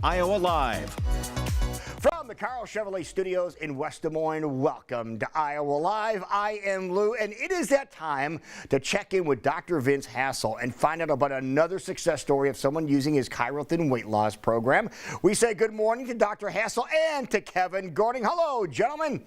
Iowa Live. From the Carl Chevrolet Studios in West Des Moines, welcome to Iowa Live. I am Lou, and it is that time to check in with Dr. Vince Hassel and find out about another success story of someone using his Cryotherapy weight loss program. We say good morning to Dr. Hassel and to Kevin Gording. Hello, gentlemen.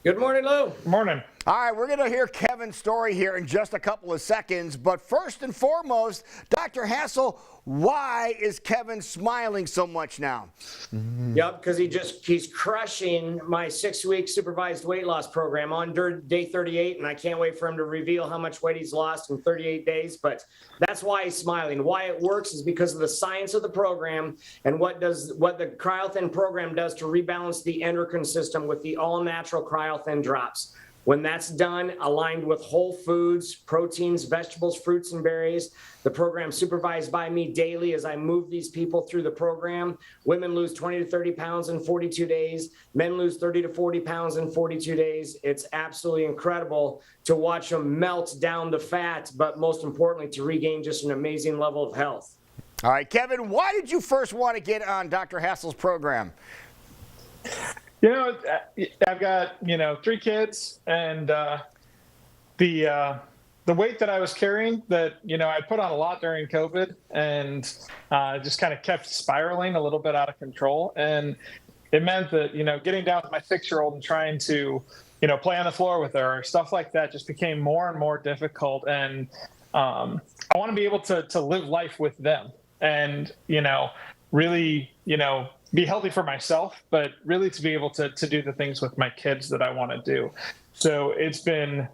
Good morning, Lou. Morning. All right, we're going to hear Kevin's story here in just a couple of seconds. But first and foremost, Dr. Hassel, why is Kevin smiling so much now? Yep, because he's crushing my 6-week supervised weight loss program on day 38, and I can't wait for him to reveal how much weight he's lost in 38 days. But that's why he's smiling. Why it works is because of the science of the program and what the Cryothin program does to rebalance the endocrine system with the all-natural Cryothin drops. When that's done, aligned with whole foods, proteins, vegetables, fruits, and berries, the program supervised by me daily as I move these people through the program. Women lose 20 to 30 pounds in 42 days. Men lose 30 to 40 pounds in 42 days. It's absolutely incredible to watch them melt down the fat, but most importantly, to regain just an amazing level of health. All right, Kevin, why did you first want to get on Dr. Hassel's program? You know, I've got, 3 kids, and the weight that I was carrying that, I put on a lot during COVID, and just kind of kept spiraling a little bit out of control. And it meant that, getting down with my 6-year-old and trying to, play on the floor with her or stuff like that just became more and more difficult. And I want to be able to live life with them and, really, be healthy for myself, but really to be able to do the things with my kids that I want to do. So it's been,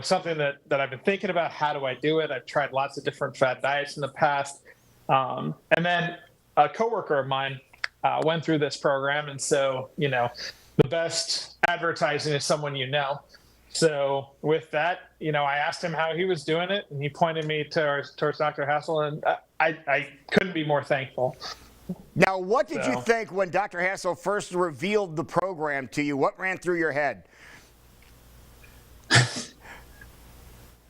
something that I've been thinking about. How do I do it? I've tried lots of different fad diets in the past. And then a coworker of mine went through this program. And so, the best advertising is someone you know. So with that, I asked him how he was doing it, and he pointed me towards Dr. Hassel, and I couldn't be more thankful. Now, what did you think when Dr. Hassel first revealed the program to you? What ran through your head?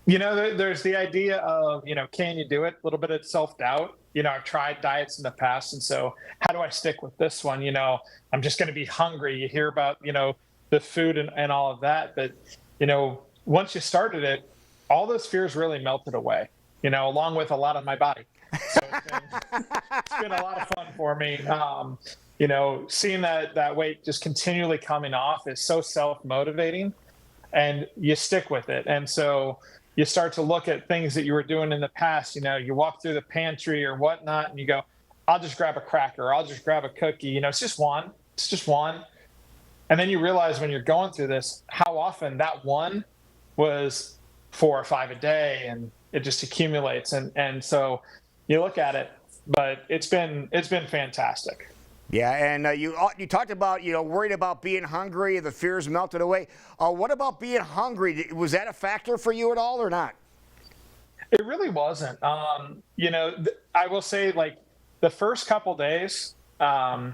There's the idea of, can you do it? A little bit of self-doubt. I've tried diets in the past, and so how do I stick with this one? I'm just going to be hungry. You hear about, the food and all of that. But, once you started it, all those fears really melted away, along with a lot of my body. So it's been a lot of fun for me. Seeing that weight just continually coming off is so self-motivating, and you stick with it. And so you start to look at things that you were doing in the past. You walk through the pantry or whatnot, and you go, I'll just grab a cracker. I'll just grab a cookie. It's just one. It's just one. And then you realize when you're going through this, how often that one was 4 or 5 a day, and it just accumulates. And so you look at it, but it's been fantastic. Yeah, and you talked about, worried about being hungry, the fears melted away. What about being hungry? Was that a factor for you at all or not? It really wasn't. I will say, like, the first couple days, I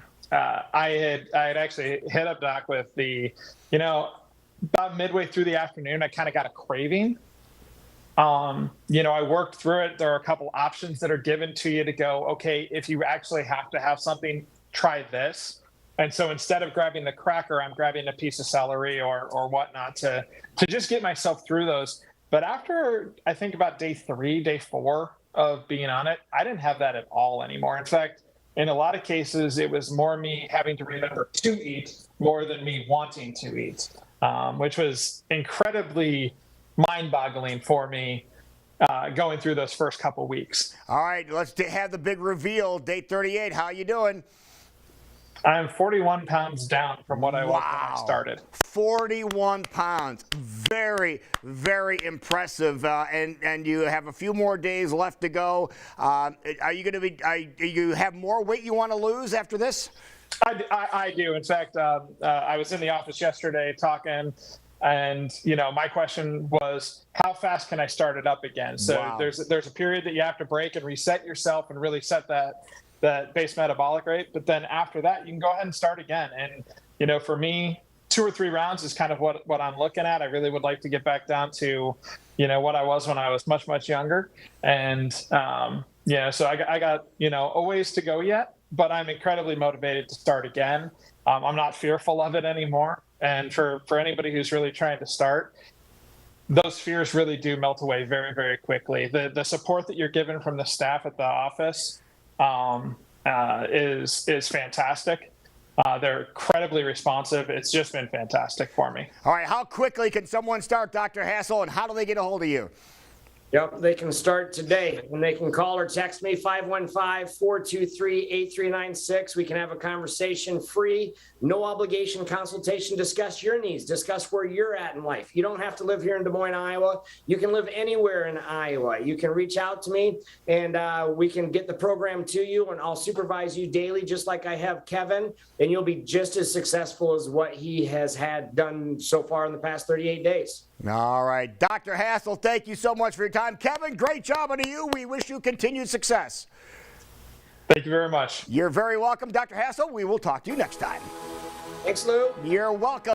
had actually hit up Doc with the, about midway through the afternoon, I kind of got a craving. I worked through it. There are a couple options that are given to you to go, okay, if you actually have to have something, try this. And so instead of grabbing the cracker, I'm grabbing a piece of celery or whatnot to just get myself through those. But after, I think about day 3, day 4 of being on it, I didn't have that at all anymore. In fact, in a lot of cases, it was more me having to remember to eat more than me wanting to eat, which was incredibly mind-boggling for me going through those first couple weeks. All right, let's have the big reveal. Day 38, how you doing? I'm 41 pounds down from what I was when I started. 41 pounds. Very, very impressive. And you have a few more days left to go. Are you going to be? You have more weight you want to lose after this? I do. In fact, I was in the office yesterday talking, and my question was, how fast can I start it up again? So wow. There's a period that you have to break and reset yourself and really set that base metabolic rate. But then after that, you can go ahead and start again. And for me, 2 or 3 rounds is kind of what I'm looking at. I really would like to get back down to what I was when I was much younger. And so I got a ways to go yet. but I'm incredibly motivated to start again. I'm not fearful of it anymore. And for anybody who's really trying to start, those fears really do melt away very, very quickly. The support that you're given from the staff at the office is fantastic. They're incredibly responsive. It's just been fantastic for me. All right, how quickly can someone start, Dr. Hassel, and how do they get a hold of you? Yep, they can start today, and they can call or text me 515-423-8396. We can have a conversation, free, no obligation consultation. Discuss your needs, discuss where you're at in life. You don't have to live here in Des Moines, Iowa. You can live anywhere in Iowa. You can reach out to me, and we can get the program to you, and I'll supervise you daily, just like I have Kevin, and you'll be just as successful as what he has had done so far in the past 38 days. All right, Dr. Hassel, thank you so much for your time. Kevin, great job on you. We wish you continued success. Thank you very much. You're very welcome, Dr. Hassel. We will talk to you next time. Thanks, Lou. You're welcome.